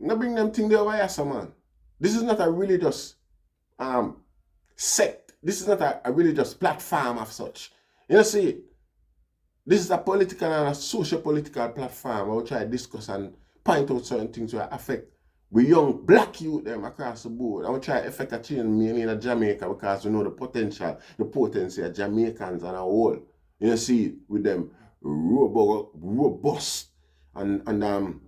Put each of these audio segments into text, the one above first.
Now bring them thing there over here, so man. This is not a religious sect. This is not a religious platform of such. You see, this is a political and a socio-political platform where we try to discuss and point out certain things that affect we young black youth them across the board. And we try to affect a change mainly in Jamaica because we know the potential, the potency of Jamaicans and a whole. You see, with them robust and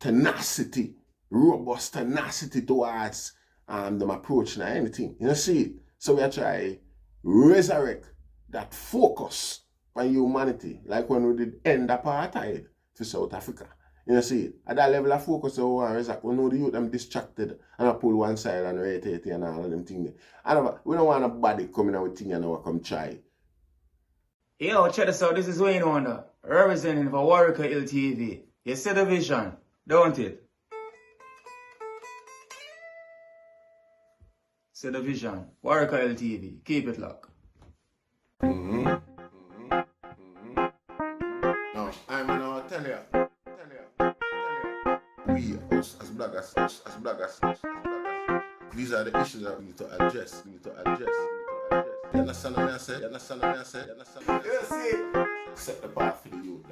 tenacity, robust tenacity towards them approaching anything. You see, so we are trying to resurrect that focus on humanity, like when we did end apartheid for South Africa. You see, at that level of focus, we know the youth them distracted and I pull one side and rotate and all of them things. We don't want nobody coming out with things and we come try. Yo, check this out. This is Wayne Wonder, representing for Warieka LTV. You see the vision, don't it? See the vision. Warieka LTV. Keep it locked. No, I'm gonna tell you. We, us as bloggers, these are the issues that we need to address. You understand what I said? You see? Set the path for the youth.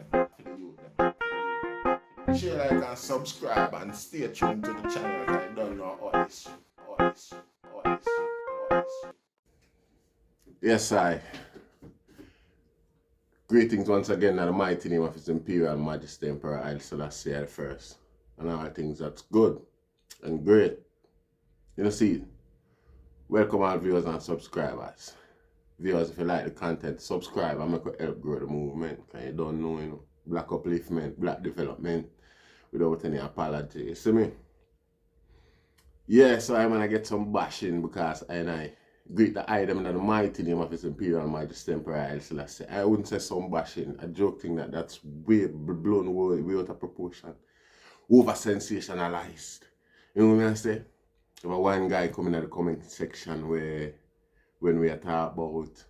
Share, like, and subscribe and stay tuned to the channel because I don't know all this. Yes, I. Greetings once again in the mighty name of His Imperial Majesty Emperor Haile Selassie I first. And all things that's good and great. You see, welcome all viewers and subscribers. Viewers, if you like the content, subscribe and make it help grow the movement. Because you don't know, black upliftment, black development, without any apology. You see me? Yeah, so I'm going to get some bashing because I greet the item in the mighty name of His Imperial Majesty Emperor Haile Selassie. I wouldn't say some bashing. I joke thing that's way blown way out of proportion. Over sensationalized. You know what I say? There was one guy coming in the comment section where when we are talking about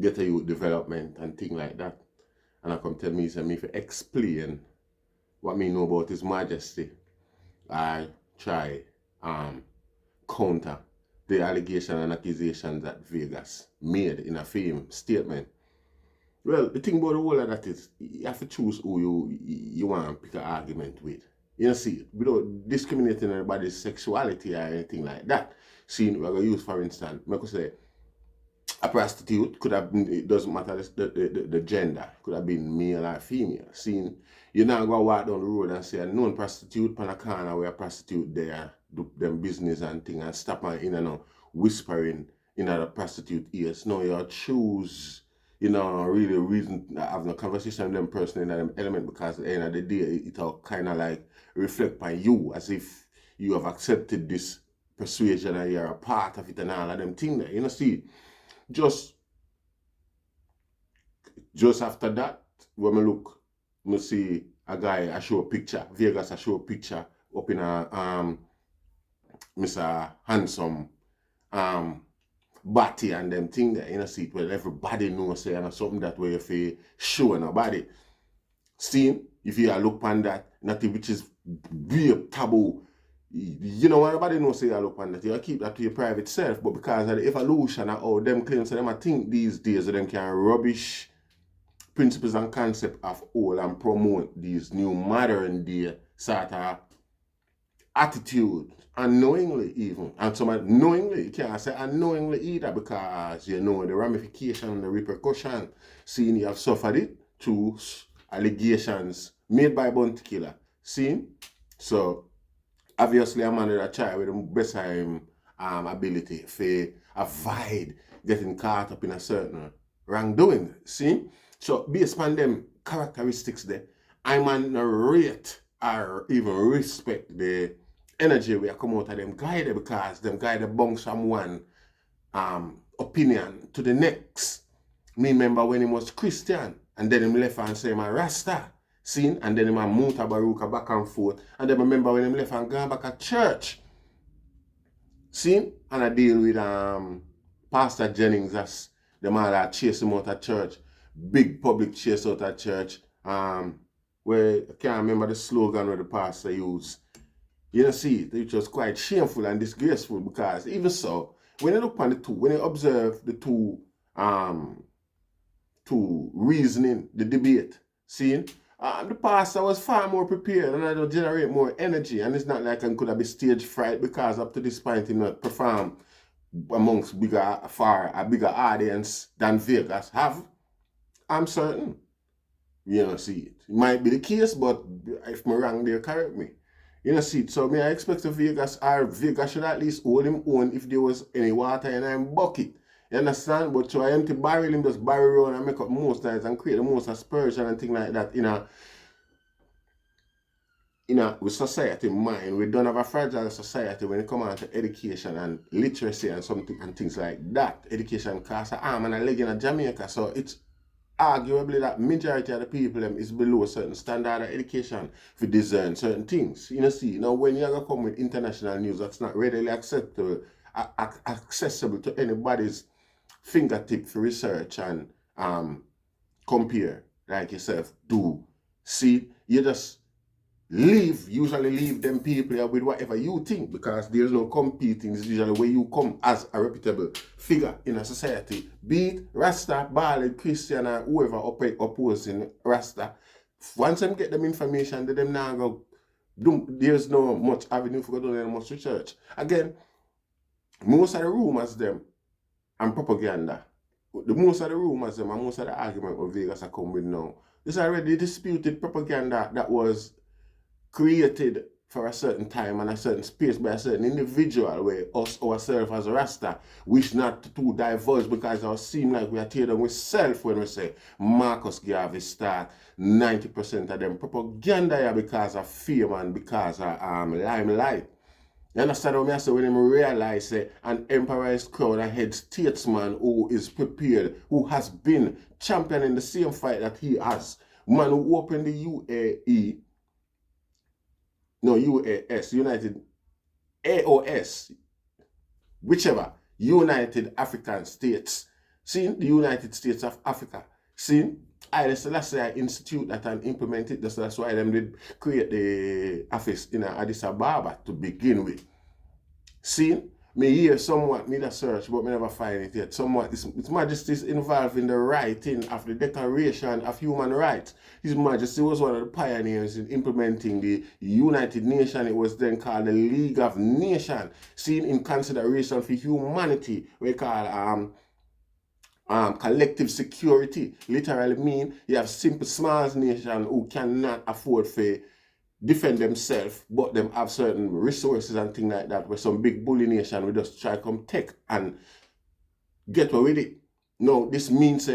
get a youth development and things like that. And I come tell me, say me to explain what me know about His Majesty. I try counter the allegation and accusations that Vagas made in a famous statement. Well, the thing about the whole of that is you have to choose who you want to pick an argument with. You see, without discriminating anybody's sexuality or anything like that. See, we're going to use, for instance, I could say a prostitute could have been, it doesn't matter the gender, could have been male or female. See, you're not going to walk down the road and say a known prostitute on a corner where a prostitute there do them business and thing and stop and whispering in a prostitute ears. No, you choose. Really reason have no conversation with them person in that element because at the end of the day, it'll kind of like reflect on you as if you have accepted this persuasion and you're a part of it and all of them things there. You see, just after that, when I look, I see a guy, I show a picture, Vagas, I show a picture up in a Mr. Handsome body and them thing there, see, well, everybody knows say and something that way if you show nobody. See, if you look on that, nothing which is real taboo. Everybody knows say you look on that. You keep that to your private self, but because of the evolution of how them claims, so them I think these days them can rubbish principles and concept of all and promote these new modern day sort of attitude, unknowingly even. And some knowingly, you can't say unknowingly either because you know the ramification and the repercussion. Seeing you have suffered it through allegations made by Bounty Killer. See? So obviously a man that try with the best ability to avoid getting caught up in a certain wrongdoing. See? So based on them characteristics there, I man rate or even respect the energy we are come out of them guide because them guide bounce from one opinion to the next. Me remember when he was Christian and then him left and say my Rasta. Seen? And then him a Muta Baruka back and forth. And then remember when him left and gone back at church. Seen? And I deal with Pastor Jennings as the man that chase him out of church. Big public chase out of church. where I can't remember the slogan where the pastor used. You know, see, it was quite shameful and disgraceful because even so, when you look on the two, when you observe the two reasoning, the debate, seeing, the pastor was far more prepared and I don't generate more energy. And it's not like I could have been stage fright because up to this point he not perform amongst a bigger audience than Vegas have. I'm certain. You know, see it. It might be the case, but if I'm wrong, they'll correct me. You know, see it. So I expect the Vegas should at least hold him on if there was any water in a bucket. You understand? But to empty barrel, him just barrel around and make up most times and create the most aspersion and things like that, with society in mind. We don't have a fragile society when it comes on to education and literacy and something and things like that. Education costs an arm and a leg in Jamaica. So it's arguably that majority of the people is below a certain standard of education to discern certain things. You know, see, now when you're going to come with international news that's not readily accessible to anybody's fingertip for research and compare, like yourself, do. See, you just usually leave them people with whatever you think because there's no competing. It's usually where you come as a reputable figure in a society. Be it Rasta, Ballad, Christian, or whoever opposing Rasta. Once them get them information, they them now go, there's no much avenue for doing much research. Again, most of the rumors them and propaganda. Most of the rumors them and most of the argument of Vegas are come with now. This already disputed propaganda that was created for a certain time and a certain space by a certain individual where us ourselves as a Rasta wish not to divulge because it seem like we are tearing with self when we say Marcus Garvey start 90% of them propaganda because of fame and because of limelight. You understand what I say when I realize an emperor is crowned a head statesman who is prepared, who has been championing the same fight that he has. Man who opened the UAE, no, UAS, United, AOS, whichever, United African States. See, the United States of Africa. See, Haile Selassie institute that and implement it. That's why them did create the office in Addis Ababa to begin with. See, me hear somewhat, me the search, but me never find it yet. Somewhat, His Majesty is involved in the writing of the Declaration of Human Rights. His Majesty was one of the pioneers in implementing the United Nations. It was then called the League of Nations, seen in consideration for humanity. We call collective security. Literally mean you have simple small nations who cannot afford to defend themselves, but them have certain resources and things like that, where some big bully nation will just try to come take and get away with it. No, this means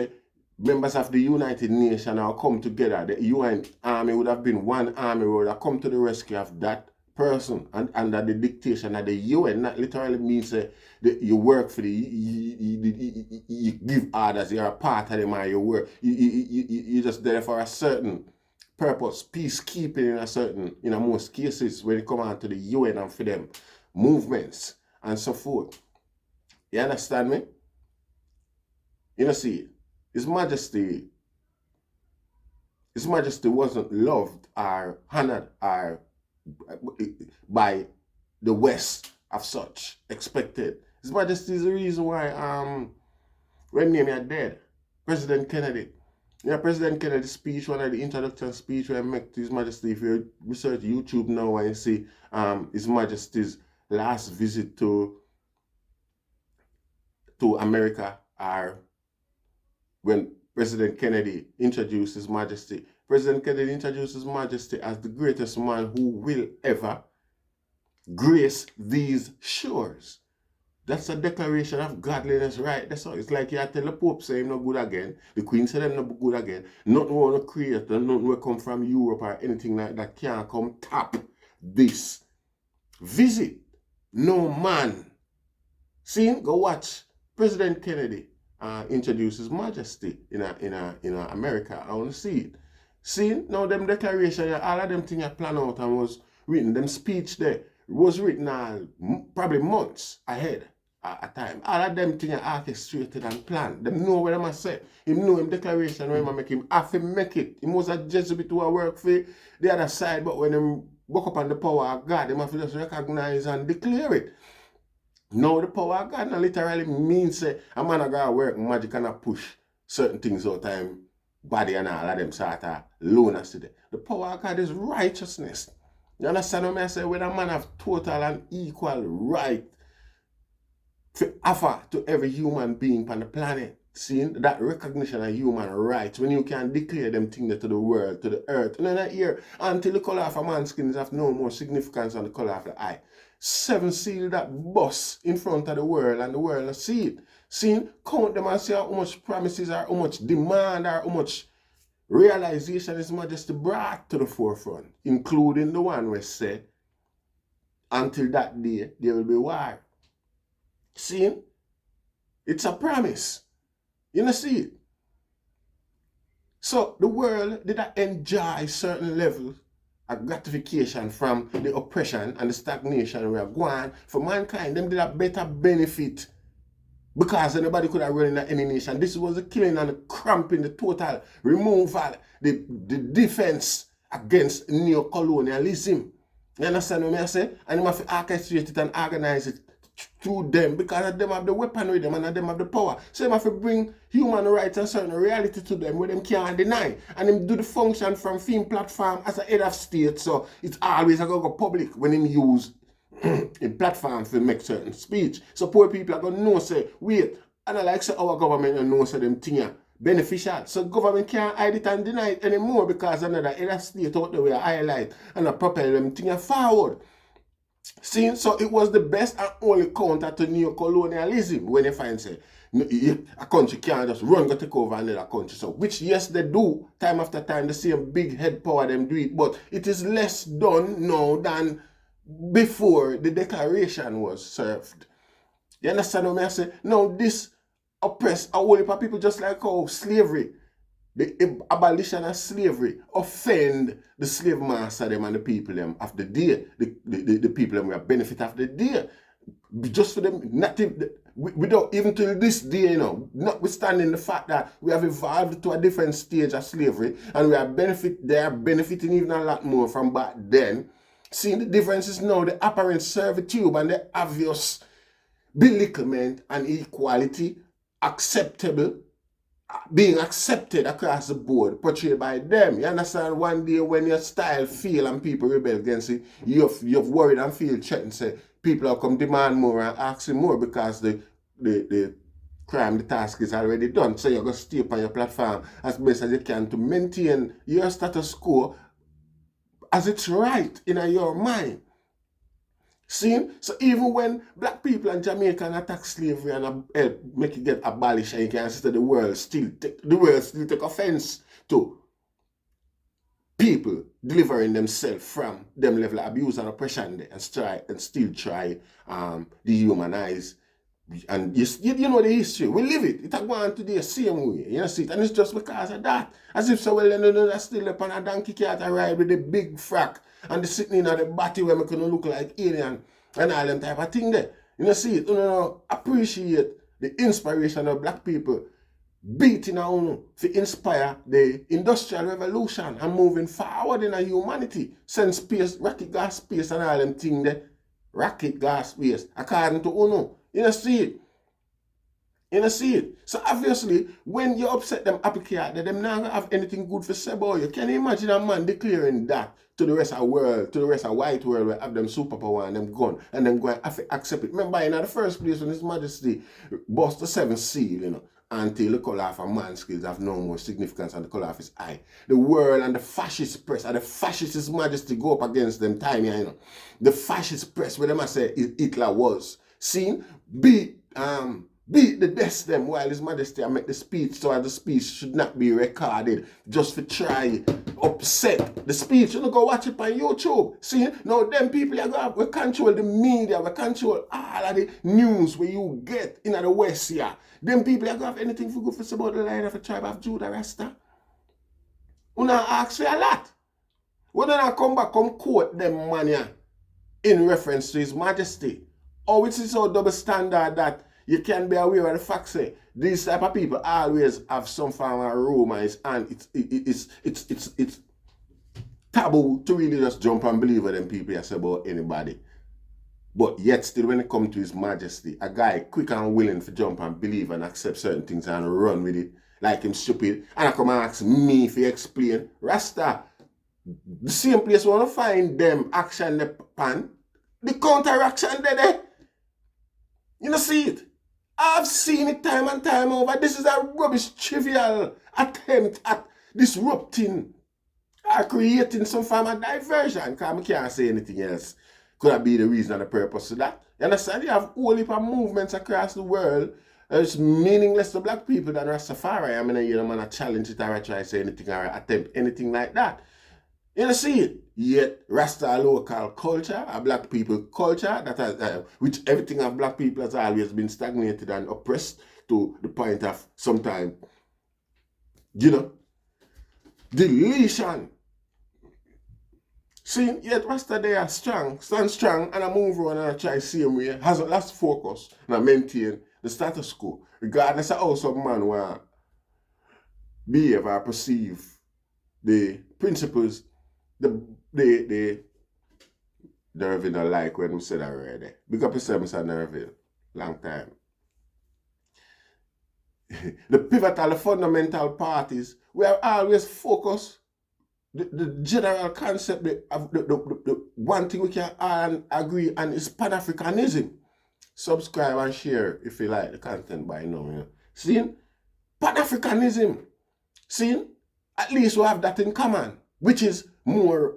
members of the United Nations are come together. The UN army would have been one army would have come to the rescue of that person and under the dictation of the UN. That literally means that you work for you give orders, you're a part of them, or you work. You're just there for a certain purpose, peacekeeping in most cases when it come on to the UN and for them movements and so forth. You understand me? You know, see, His Majesty wasn't loved or honored or by the West of such expected. His Majesty is the reason why when name are dead, President Kennedy. Yeah, President Kennedy's speech, one of the introduction speech where I make to His Majesty, if you research YouTube now and you see His Majesty's last visit to America, or when President Kennedy introduced His Majesty. President Kennedy introduced His Majesty as the greatest man who will ever grace these shores. That's a declaration of godliness, right? That's all. It's like you tell the Pope say him no good again. The Queen said him no good again. Nothing want to create, nothing will come from Europe or anything like that can't come top this visit. No man. See, go watch President Kennedy introduce His Majesty in America. I want to see it. See, now them declaration, all of them things I plan out and was written, them speech there was written probably months ahead. at time. All of them things are orchestrated and planned. Them know what them a say. Him know him declaration when him make him have to make it. He was a Jesuit who work for the other side, but when him woke up on the power of God, him have to just recognize and declare it. Now the power of God literally means say a man a gotta work magic and a push certain things out time body and all of them sort of lowness today. The power of God is righteousness. You understand what I say? When a man have total and equal right to offer to every human being on the planet, seeing that recognition of human rights, when you can declare them things to the world, to the earth, and then that year, until the color of a man's skin is of no more significance than the color of the eye. 7 seal that bus in front of the world, and the world will see it. See, count them and see how much promises or how much demand or how much realization His Majesty brought to the forefront, including the one where say, until that day, there will be war. See, it's a promise. You know, see it. So the world did not enjoy certain levels of gratification from the oppression and the stagnation we are going. For mankind, them did a better benefit because anybody could have run in any nation. This was the killing and the cramping, the total removal, the defense against neocolonialism. You understand what I say? And you have to orchestrate it and organize it through them because them have the weaponry them and them have the power. So them have to bring human rights and certain reality to them where them can't deny. And them do the function from film platform as a head of state. So it's always a go public when him use a platform to make certain speech. So poor people are going to know say, wait, and I like say our government know say them thing are beneficial. So government can't hide it and deny it anymore because another head of state out there will highlight and propel them thing forward. See, so it was the best and only counter to neocolonialism when you find say a country can't just run go take over another country. So which yes they do time after time, the same big head power them do it, but it is less done now than before the declaration was served. You understand what I say? Now this oppress a whole heap of people just like how slavery, the abolition of slavery offend the slave master them and the people them of the day, the people them will benefit of the day. Just for them, not without even till this day, you know, notwithstanding the fact that we have evolved to a different stage of slavery and they are benefiting even a lot more from back then. Seeing the differences now, the apparent servitude and the obvious belittlement and equality acceptable, being accepted across the board, portrayed by them. You understand? One day when your style fail and people rebel against it, you've worried and feel threatened, say people will come demand more and asking more because the crime, the task is already done. So you're going to stay up on your platform as best as you can to maintain your status quo as it's right in your mind. See? So even when black people and Jamaican attack slavery and help make it get abolished, and you can see that the world still take offense to people delivering themselves from them level of abuse and oppression and still try dehumanize. And you know the history. We live it. It's going to the same way. You know, see it. And it's just because of that. As if so well, they're still up on a donkey cart ride with the big frack and the sitting in the body where we can look like alien and all them type of thing there. You know, see it. You know, appreciate the inspiration of black people beating on to inspire the industrial revolution and moving forward in humanity. Send space, rocket gas space and all them things there. Rocket gas space. According to UNO. You know, see it. You know, see it. So obviously, when you upset them apple cart, them not gonna have anything good for say about you. Can you imagine a man declaring that to the rest of the world, to the rest of the white world, where have them superpower and them gun, and them going to have to accept it? Remember, in the first place, when His Majesty bust the 7th seal, you know, until the colour of a man's skills have no more significance than the colour of his eye. The world and the fascist press and the fascist His Majesty go up against them time, you know. The fascist press, where them I say Hitler was seen, beat the death them while His Majesty make the speech, so the speech should not be recorded just to try upset the speech. You know, go watch it on YouTube. See, now them people we control the media, we control all of the news where you get in the West here. Them people are going to have anything for good for say about the line of the tribe of Judah Rasta. We not ask for a lot. We don't come back come quote them man here in reference to His Majesty. Oh, it's so double standard that you can be aware of the fact say these type of people always have some form of rumors, and it's taboo to really just jump and believe what them people say about anybody. But yet still when it comes to His Majesty, a guy quick and willing to jump and believe and accept certain things and run with it like him stupid. And I come and ask me if he explain. Rasta, the same place where I find them action the pan, the counteraction there. You know see it? I've seen it time and time over. This is a rubbish trivial attempt at disrupting or creating some form of diversion, because I can't say anything else. Could that be the reason and the purpose of that? You understand? You have whole heap of movements across the world. It's meaningless to black people than Rastafari. I mean, you know, man, I challenge it or I try to say anything or attempt anything like that. You know, see it? Yet, Rasta local culture, a black people culture, that has, which everything of black people has always been stagnated and oppressed to the point of sometimes, you know, deletion. See, yet Rasta they are strong, stand strong, and I move on and I try same way, has a last focus, and I maintain the status quo, regardless of how some man will behave or perceive the principles, the Nervin I like when we said that already. Big up yourself, Mr. Nervin. Long time. The pivotal, the fundamental parties, we have always focused the general concept, the one thing we can all agree on is Pan-Africanism. Subscribe and share if you like the content by now. You know. See? Pan-Africanism. See? At least we have that in common, which is more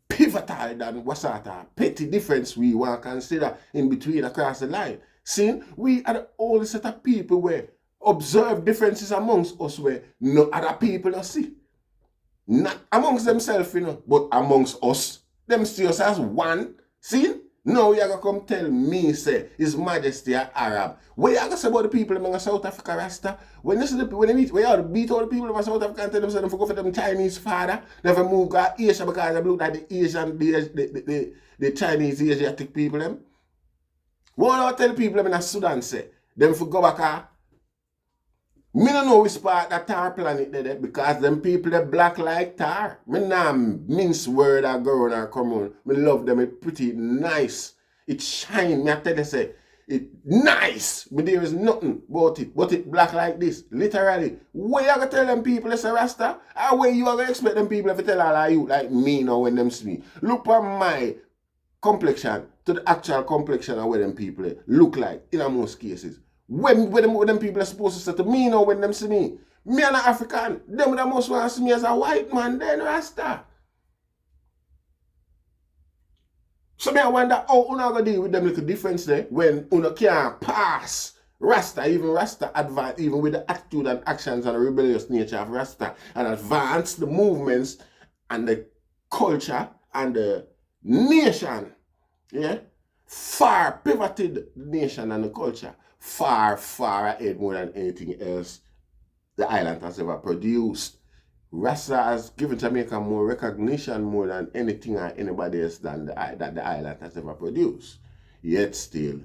pivotal than what sort of petty difference we want to consider in between across the line. See? We are the only set of people where observe differences amongst us where no other people don't see. Not amongst themselves, you know, but amongst us. Them see us as one. See? Now you're going to come tell me, say, His Majesty are Arab. What you going to say about the people in South Africa, Rasta? When you see the when you beat all the people in South Africa and tell them, say, them go for them Chinese father, they have moved to Asia because they look like the Asian, the Chinese Asiatic people, them. What do I tell people in Sudan, say? Them for go back. Me don't know which part that tar planet there because them people they black like tar. Me nah mince word or go on or come on. Me love them, it pretty nice. It shine. Me I tell you say, it nice. But there is nothing about it. But it black like this. Literally. Where you gonna tell them people it's a Rasta? Or where you gonna expect them people to tell all of you like me now when them see me? Look at my complexion to the actual complexion of where them people look like in most cases. When them people are supposed to say to me now when them see me. Me and an African, them that most want to see me as a white man, then Rasta. So me I wonder how you gonna deal with them little difference there when you can't pass Rasta, even Rasta advance, even with the attitude and actions and the rebellious nature of Rasta, and advance the movements and the culture and the nation. Yeah? Far pivoted the nation and the culture. Far, far ahead more than anything else the island has ever produced. Rasta has given Jamaica more recognition more than anything or anybody else than that the island has ever produced. Yet still,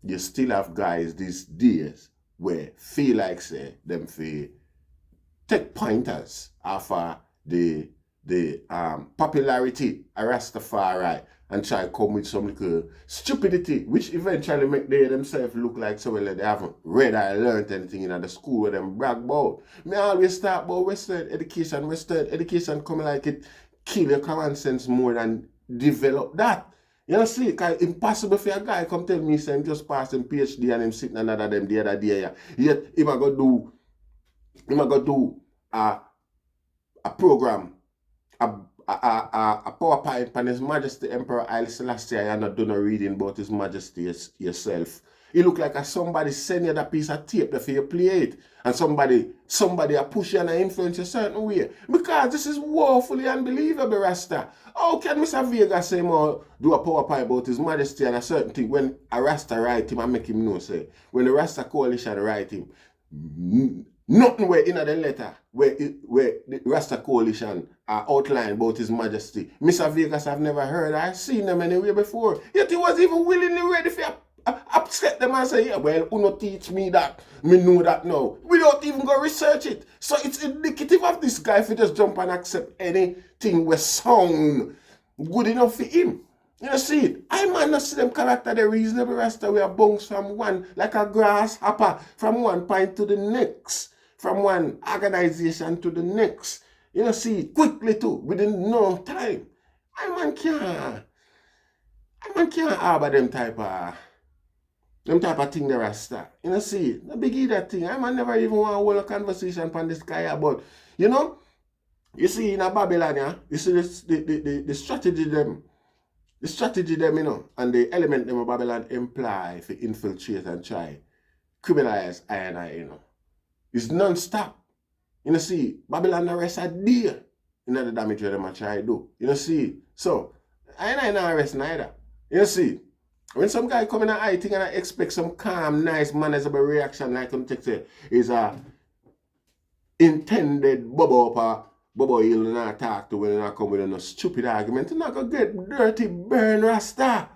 you still have guys these days where feel like say them feel take pointers off the popularity of Rastafari and try to come with some little stupidity, which eventually make they themselves look like so well they haven't read or learned anything in the school where them brag about. Me always start about Western education coming like it kill your common sense more than develop that. You know, see, it's impossible for a guy come tell me say him just passed him PhD and him sitting another them the other day. Yet he might go do a program, a PowerPoint on His Majesty Emperor Haile Selassie. You're not doing a reading about His Majesty yourself. You look like somebody send you that piece of tape there for you play it. And somebody push you and influence you a certain way. Because this is woefully unbelievable, Rasta. How can Mr. Vagas say more do a PowerPoint about His Majesty and a certain thing when a Rasta write him and make him know, say, when the Rasta coalition write him, Nothing where in the letter where the Rasta coalition are outlined about His Majesty. Mr. Vagas, I've never heard. I've seen them anywhere before. Yet he was even willingly ready for upset them and say, yeah, well, who not teach me that? Me know that now. We don't even go research it. So it's indicative of this guy if he just jump and accept anything with sound good enough for him. You see it? I might not see them character the reasonable Rasta we are bounce from one, like a grasshopper, from one point to the next. From one organization to the next. You see it quickly too, within no time. I man can't harbor them type of thing the Rasta. You see it? The biggie that thing. I man never even want to hold a conversation upon this guy about. You see in a Babylon, yeah, you see the strategy them. The strategy them, and the element them of Babylon imply for infiltrate and try criminalize I, It's non-stop. You see, Babylon the rest a day. The damage where them try do. You see. So, I not rest neither. You see. When some guy come in I think and I expect some calm, nice, manageable reaction like him take say is a intended Bobo he'll not talk to when I come with a stupid argument. You're not gonna get dirty burn Rasta.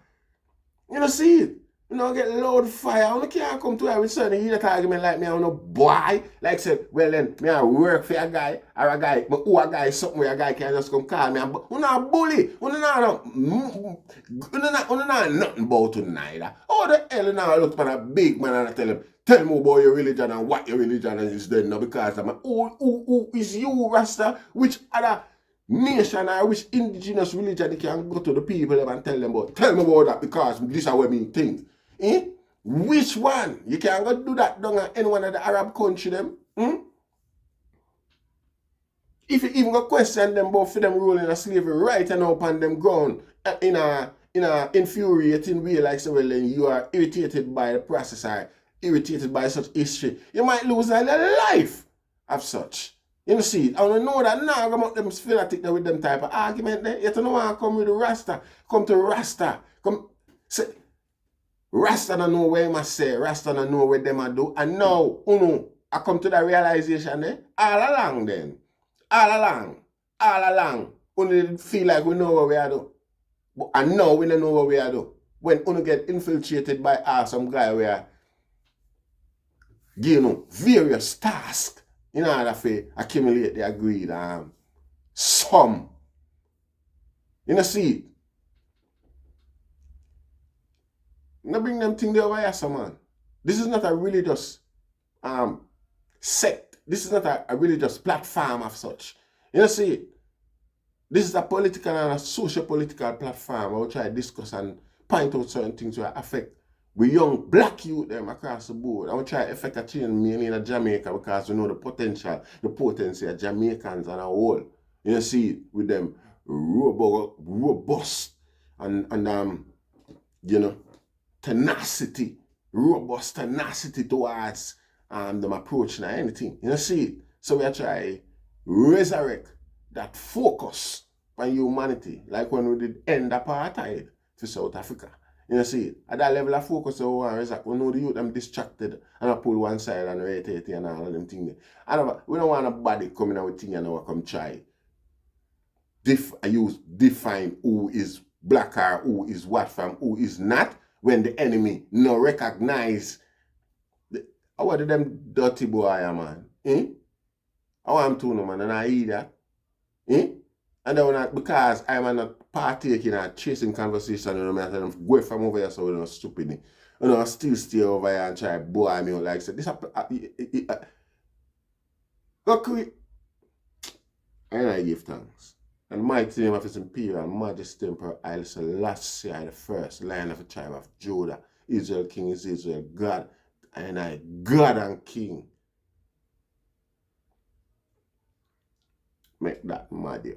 You see it? You don't get loud fire. I can't come to her with certain hear that argument like me, I no boy. Like say, well then, me I work for a guy, or a guy, but who a guy something where a guy can just come call me. You not bully. You not nothing about to neither. How the hell you now look for a big man and I tell me about your religion and what your religion is then now because I'm who is you, Rasta? Which other nation or which indigenous religion you can go to the people and tell them about? Tell me about that because this is what me think. Which one? You can't go do that down in any one of the Arab country them. If you even go question them about for them ruling a slavery right and up on them ground in a infuriating way like so well then you are irritated by the process or irritated by such history, you might lose a life of such. You see it? I don't know that now I'm them fanatic with them type of argument there. You don't want to come with the Rasta. Come to Rasta. Come say Rasta don't know what I must say. Rasta don't know what them do. And now, I come to that realization all along then. All along. Only feel like we know what we are do. But I know we don't know what we are do. When we get infiltrated by some guy where various tasks in order to accumulate the agreed sum. You see? Now bring them things over here, so man. This is not a religious sect. This is not a religious platform of such. You see? This is a political and a socio-political platform where we try to discuss and point out certain things that affect we young black youth them across the board. And we try to affect a change mainly in Jamaica because we know the potential, the potency of Jamaicans and a whole. You see with them robust and tenacity, robust tenacity towards them approaching or anything. You see it? So we are trying to resurrect that focus on humanity, like when we did end apartheid to South Africa. You see it? At that level of focus, we know the youth them distracted and I pull one side and rotate and all of them things. We don't want nobody coming out with things and come try. Define who is black or who is what from who is not when the enemy no recognize I want them dirty boy, man. I want to know, man, and I eat that. And then because I'm not partaking or chasing conversation, I tell them go from over here so we're not stupid. I still stay over here and try to boy me like say this go quick. And I give thanks. And mighty name of His Imperial Majesty Emperor Haile Selassie I the first, Lion of the tribe of Judah, Israel King is Israel God, and I God and King. Make that my dear.